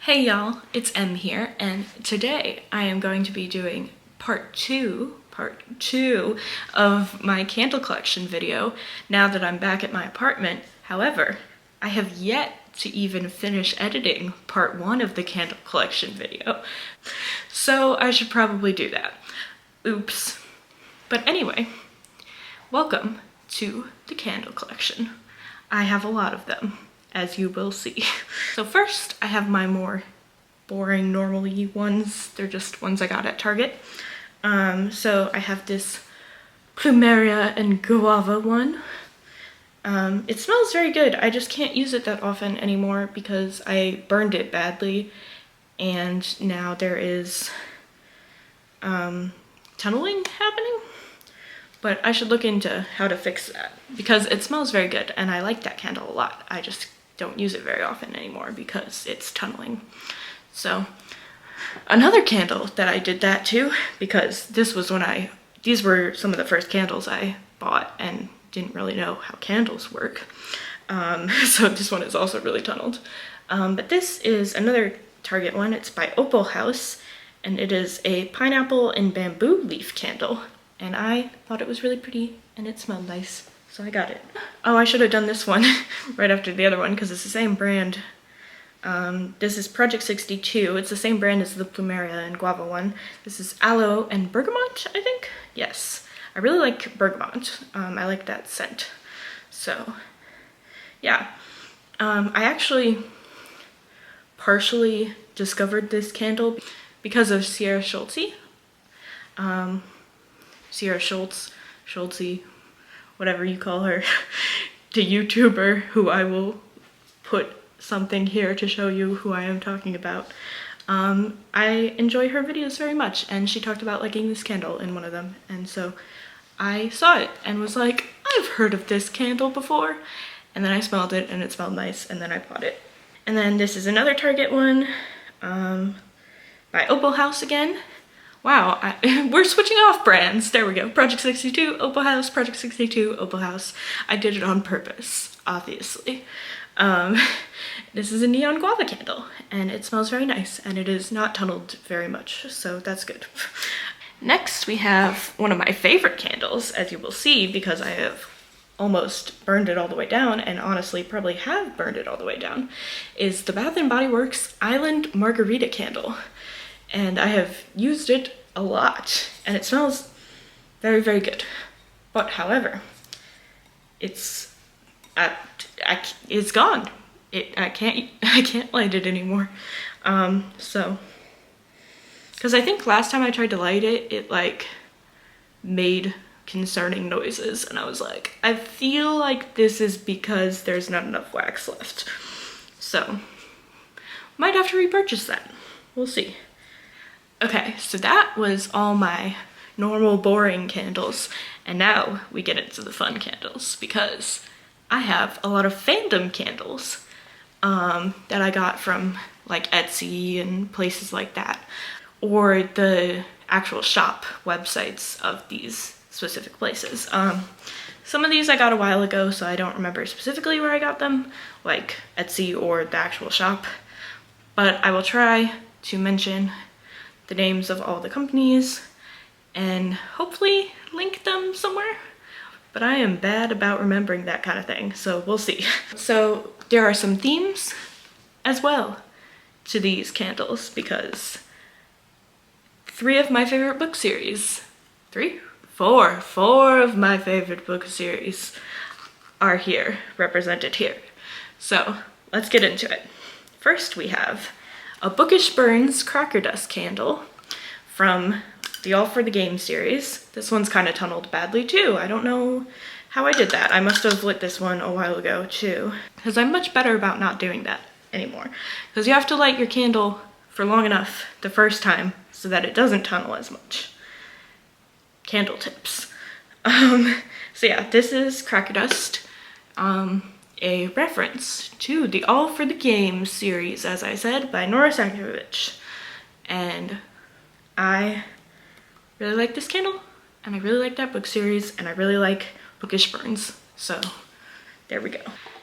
Hey y'all, it's Em here, and today I am going to be doing part two of my candle collection video now that I'm back at my apartment. However, I have yet to even finish editing part one of the candle collection video, so I should probably do that. Oops. But anyway, welcome to the candle collection. I have a lot of them, as you will see. So first, I have my more boring, normally ones. They're just ones I got at Target. So I have this Plumeria and Guava one. It smells very good. I just can't use it that often anymore because I burned it badly, and now there is tunneling happening. But I should look into how to fix that because it smells very good and I like that candle a lot. I just don't use it very often anymore because it's tunneling. So another candle that I did that to, because these were some of the first candles I bought and didn't really know how candles work. So this one is also really tunneled. But this is another Target one. It's by Opalhouse and it is a pineapple and bamboo leaf candle. And I thought it was really pretty and it smelled nice, so I got it. Oh, I should have done this one right after the other one because it's the same brand. This is Project 62. It's the same brand as the Plumeria and Guava one. This is Aloe and Bergamot, I think? Yes. I really like Bergamot. I like that scent. So, yeah. I actually partially discovered this candle because of Sierra Schultzzie. Sierra Schultzzie, whatever you call her, the YouTuber who I will put something here to show you who I am talking about. I enjoy her videos very much, and she talked about liking this candle in one of them, and so I saw it and was like, I've heard of this candle before, and then I smelled it and it smelled nice, and then I bought it. And then this is another Target one by Opalhouse again. Wow, we're switching off brands. There we go. Project 62, Opalhouse, Project 62, Opalhouse. I did it on purpose, obviously. This is a neon guava candle, and it smells very nice, and it is not tunneled very much, so that's good. Next, we have one of my favorite candles, as you will see, because I have almost burned it all the way down, and honestly probably have burned it all the way down, is the Bath & Body Works Island Margarita candle. And I have used it a lot, and it smells very, very good. But however, it's gone. I can't light it anymore. So, because I think last time I tried to light it, it like made concerning noises, and I was like, I feel like this is because there's not enough wax left. So, might have to repurchase that. We'll see. Okay, so that was all my normal boring candles, and now we get into the fun candles because I have a lot of fandom candles that I got from like Etsy and places like that, or the actual shop websites of these specific places. Some of these I got a while ago, so I don't remember specifically where I got them, like Etsy or the actual shop, but I will try to mention the names of all the companies and hopefully link them somewhere, but I am bad about remembering that kind of thing, so we'll see. So there are some themes as well to these candles because four of my favorite book series are here, represented here. So let's get into it. First we have a Bookish Burns Cracker Dust candle from the All for the Game series. This one's kind of tunneled badly too. I don't know how I did that. I must have lit this one a while ago too, because I'm much better about not doing that anymore. Because you have to light your candle for long enough the first time so that it doesn't tunnel as much. Candle tips. So yeah, this is Cracker Dust. A reference to the All for the Game series, as I said, by Nora Sakovich. And I really like this candle, and I really like that book series, and I really like Bookish Burns. So there we go.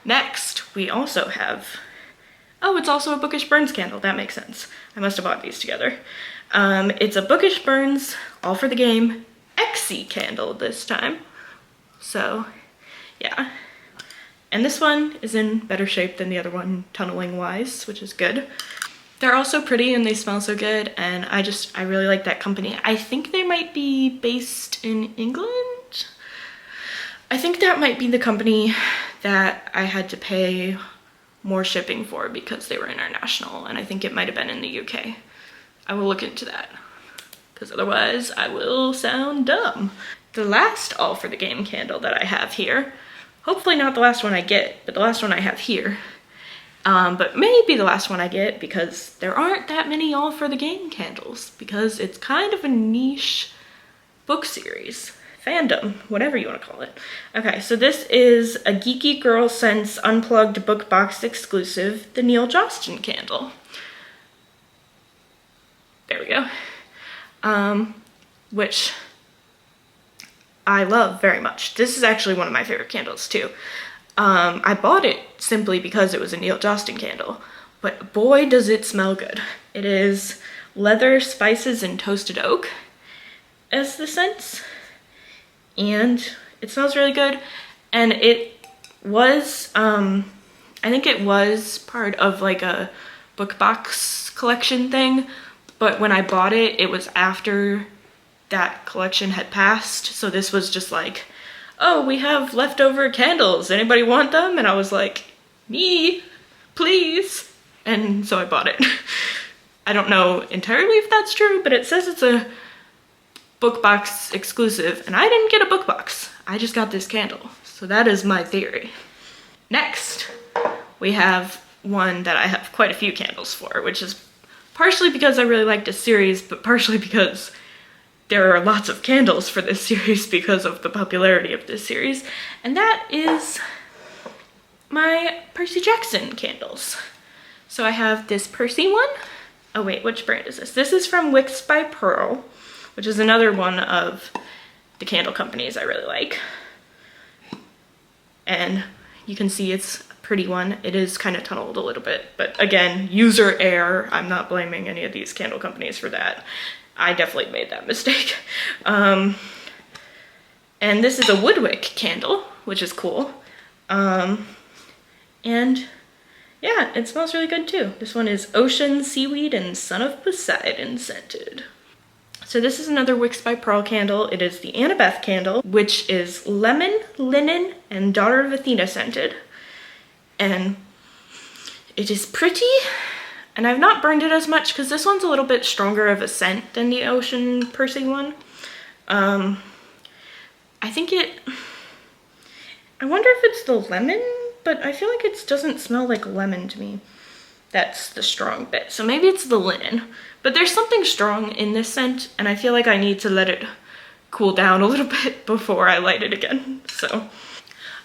Next, we also have Oh, it's also a Bookish Burns candle. That makes sense. I must have bought these together. It's a Bookish Burns, all for the game, Exy candle this time. So, yeah. And this one is in better shape than the other one, tunneling wise, which is good. They're also pretty and they smell so good, and I really like that company. I think they might be based in England. I think that might be the company that I had to pay more shipping for because they were international, and I think it might have been in the UK. I will look into that, because otherwise I will sound dumb. The last all for the game candle that I have here, hopefully not the last one I get, but the last one I have here, but maybe the last one I get, because there aren't that many all for the game candles, because it's kind of a niche book series, fandom, whatever you want to call it. Okay, so this is a Geeky Girl Scents Unplugged Book Box exclusive, the Neil Johnston candle. There we go. Which I love very much. This is actually one of my favorite candles too. I bought it simply because it was a Neil Johnston candle, but boy does it smell good. It is leather, spices, and toasted oak as the scents, and it smells really good. And it was, I think it was part of like a book box collection thing, but when I bought it, it was after that collection had passed, so this was just like, oh, we have leftover candles, anybody want them? And I was like, me, please. And so I bought it. I don't know entirely if that's true, but it says it's a book box exclusive, and I didn't get a book box. I just got this candle. So that is my theory. Next, we have one that I have quite a few candles for, which is partially because I really like this series, but partially because there are lots of candles for this series because of the popularity of this series, and that is my Percy Jackson candles. So I have this Percy one. Oh wait, which brand is this? This is from Wicks by Pearl, which is another one of the candle companies I really like. And you can see it's a pretty one. It is kind of tunneled a little bit, but again, user error. I'm not blaming any of these candle companies for that. I definitely made that mistake. And this is a Woodwick candle, which is cool. And yeah, it smells really good too. This one is Ocean, Seaweed, and Son of Poseidon scented. So this is another Wicks by Pearl candle. It is the Annabeth candle, which is lemon, linen, and Daughter of Athena scented. And it is pretty. And I've not burned it as much because this one's a little bit stronger of a scent than the Ocean Percy one. I wonder if it's the lemon, but I feel like it doesn't smell like lemon to me. That's the strong bit. So maybe it's the linen, but there's something strong in this scent, and I feel like I need to let it cool down a little bit before I light it again. So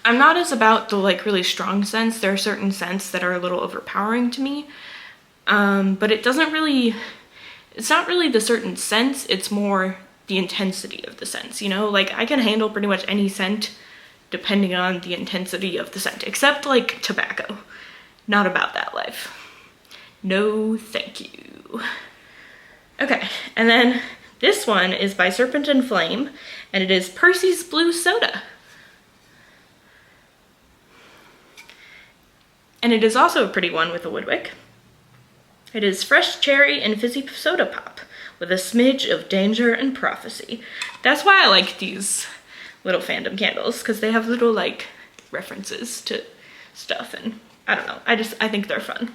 I'm not as about the like really strong scents. There are certain scents that are a little overpowering to me. But it's not really the certain scents, it's more the intensity of the scents, you know? Like, I can handle pretty much any scent depending on the intensity of the scent, except like tobacco. Not about that life. No, thank you. Okay, and then this one is by Serpent and Flame, and it is Percy's Blue Soda. And it is also a pretty one with a Woodwick. It is fresh cherry and fizzy soda pop with a smidge of danger and prophecy. That's why I like these little fandom candles, because they have little like references to stuff, and I don't know, I think they're fun.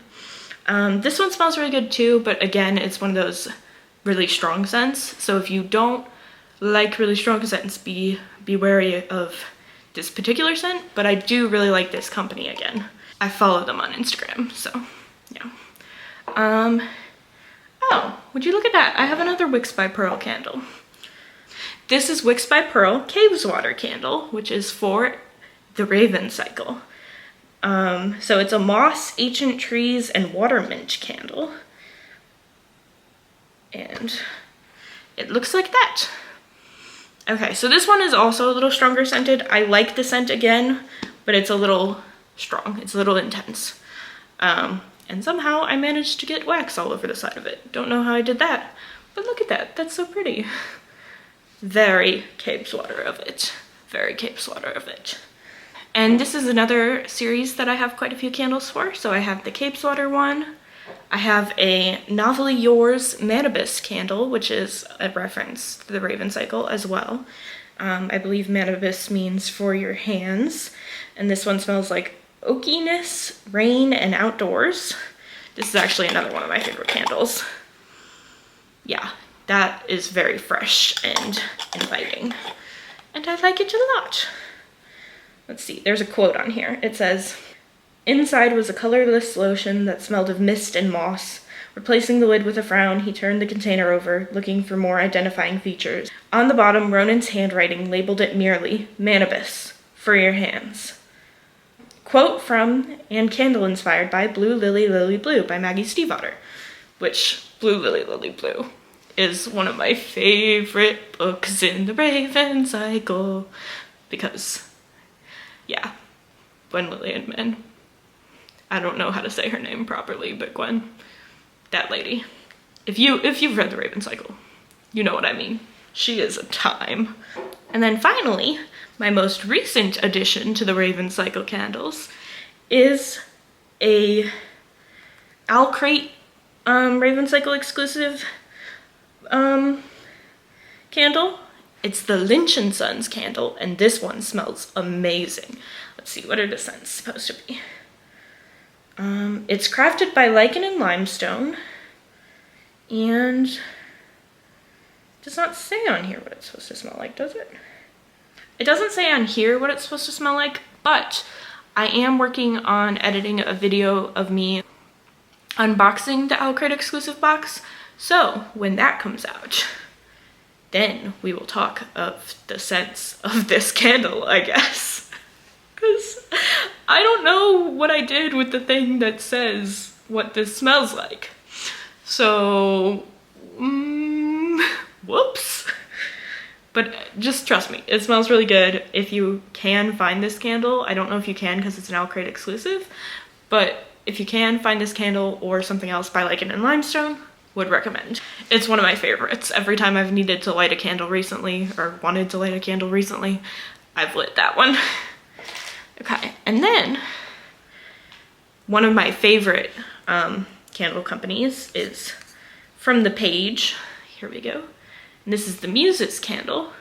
This one smells really good too, but again, it's one of those really strong scents. So if you don't like really strong scents, be wary of this particular scent, but I do really like this company again. I follow them on Instagram, so yeah. Oh, would you look at that? I have another Wicks by Pearl candle. This is Wicks by Pearl Caves Water candle, which is for the Raven cycle. So it's a moss, ancient trees, and water mint candle. And it looks like that. Okay, so this one is also a little stronger scented. I like the scent again, but it's a little strong. It's a little intense. And and somehow I managed to get wax all over the side of it. Don't know how I did that, but look at that, that's so pretty. Very Cape Swatter of it. Very Cape Swatter of it. And this is another series that I have quite a few candles for. So I have the Cape Swatter one. I have a Novelly Yours Manibus candle, which is a reference to the Raven Cycle as well. I believe Manibus means for your hands. And this one smells like oakiness, rain, and outdoors. This is actually another one of my favorite candles. Yeah, that is very fresh and inviting. And I like it a lot. Let's see, there's a quote on here. It says, "Inside was a colorless lotion that smelled of mist and moss. Replacing the lid with a frown, he turned the container over, looking for more identifying features. On the bottom, Ronan's handwriting labeled it merely, Manibus, for your hands." Quote from and candle inspired by Blue Lily Lily Blue by Maggie Stiefvater, which Blue Lily Lily Blue is one of my favorite books in the Raven Cycle because, yeah, Gwen Lillian. I don't know how to say her name properly, but Gwen, that lady. If you've read the Raven Cycle, you know what I mean. She is a time. And then finally, my most recent addition to the Raven Cycle candles is a Owlcrate Raven Cycle exclusive candle. It's the Lynch & Sons candle, and this one smells amazing. Let's see, what are the scents supposed to be? It's crafted by Lichen and Limestone, and it does not say on here what it's supposed to smell like, does it? It doesn't say on here what it's supposed to smell like, but I am working on editing a video of me unboxing the Owlcrate exclusive box, so when that comes out, then we will talk of the scents of this candle, I guess. Because I don't know what I did with the thing that says what this smells like. So, whoops. But just trust me, it smells really good. If you can find this candle, I don't know if you can because it's an Owlcrate exclusive, but if you can find this candle or something else by Lichen and Limestone, would recommend. It's one of my favorites. Every time I've needed to light a candle recently, or wanted to light a candle recently, I've lit that one. Okay, and then one of my favorite candle companies is from the page. Here we go. And this is the Muses candle.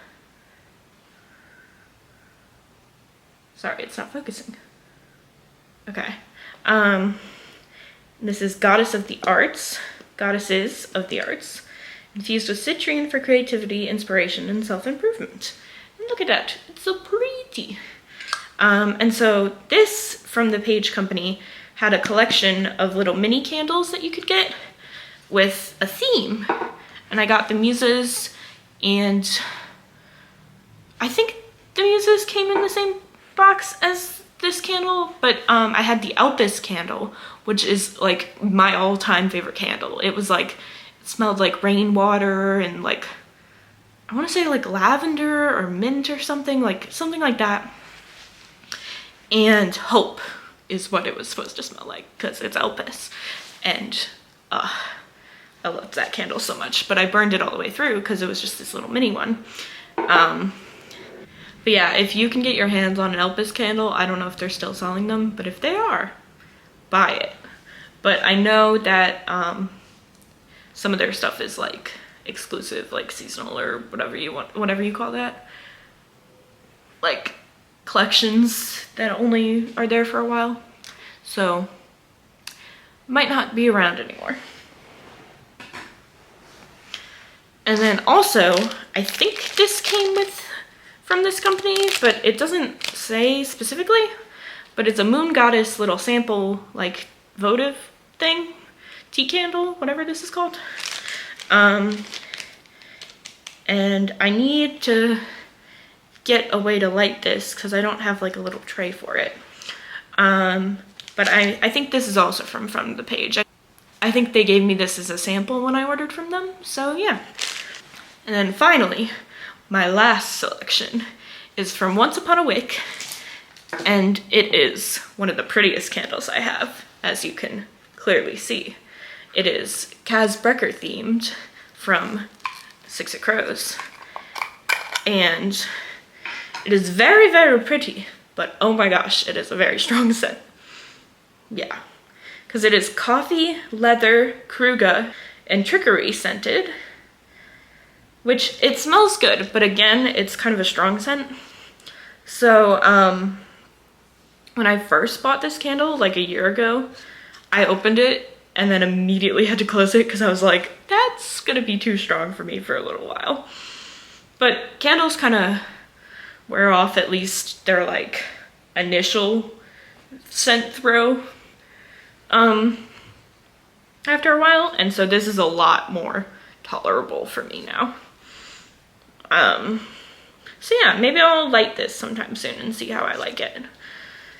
Sorry, it's not focusing. Okay. This is Goddesses of the Arts, infused with citrine for creativity, inspiration, and self-improvement. And look at that, it's so pretty. And so this, from the Page Company, had a collection of little mini candles that you could get with a theme. And I got the Muses, and I think the Muses came in the same box as this candle, but I had the Elpis candle, which is like my all-time favorite candle. It was like, it smelled like rainwater and like, I want to say like lavender or mint or something like that. And hope is what it was supposed to smell like because it's Elpis. And I loved that candle so much, but I burned it all the way through because it was just this little mini one. But yeah, if you can get your hands on an Elpis candle, I don't know if they're still selling them, but if they are, buy it. But I know that some of their stuff is like exclusive, like seasonal or whatever you want, whatever you call that. Like collections that only are there for a while. So might not be around anymore. And then also, I think this came from this company, but it doesn't say specifically, but it's a Moon Goddess little sample, like votive thing, tea candle, whatever this is called. And I need to get a way to light this because I don't have like a little tray for it. But I think this is also from the Page. I think they gave me this as a sample when I ordered from them, so yeah. And then finally, my last selection is from Once Upon a Wick, and it is one of the prettiest candles I have, as you can clearly see. It is Kaz Brecker themed from Six of Crows. And it is very, very pretty, but oh my gosh, it is a very strong scent. Yeah, because it is coffee, leather, kruga, and trickery scented, which it smells good, but again, it's kind of a strong scent. So, when I first bought this candle, like a year ago, I opened it and then immediately had to close it because I was like, that's gonna be too strong for me for a little while. But candles kind of wear off, at least their like initial scent throw after a while, and so this is a lot more tolerable for me now. So yeah, maybe I'll light this sometime soon and see how I like it.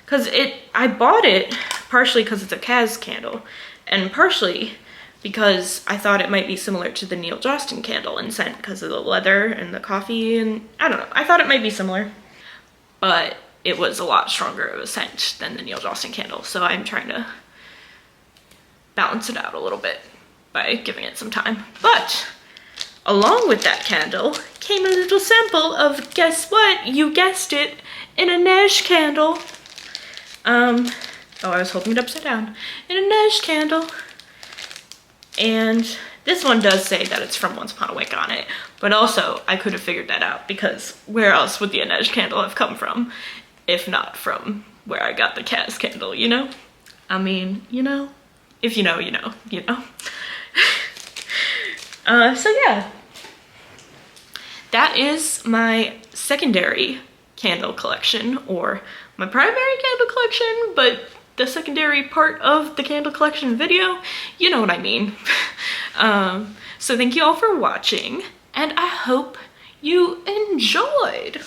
Cause I bought it partially because it's a Kaz candle, and partially because I thought it might be similar to the Neil Johnston candle in scent because of the leather and the coffee, and I don't know, I thought it might be similar, but it was a lot stronger of a scent than the Neil Johnston candle, so I'm trying to balance it out a little bit by giving it some time. But along with that candle came a little sample of, guess what? You guessed it, an Inej candle. Oh, I was holding it upside down. An Inej candle. And this one does say that it's from Once Upon a Wick on it, but also I could have figured that out because where else would the Inej candle have come from if not from where I got the Kaz candle, you know? I mean, you know, if you know, you know, you know. So yeah, that is my secondary candle collection, or my primary candle collection, but the secondary part of the candle collection video, you know what I mean. So thank you all for watching, and I hope you enjoyed.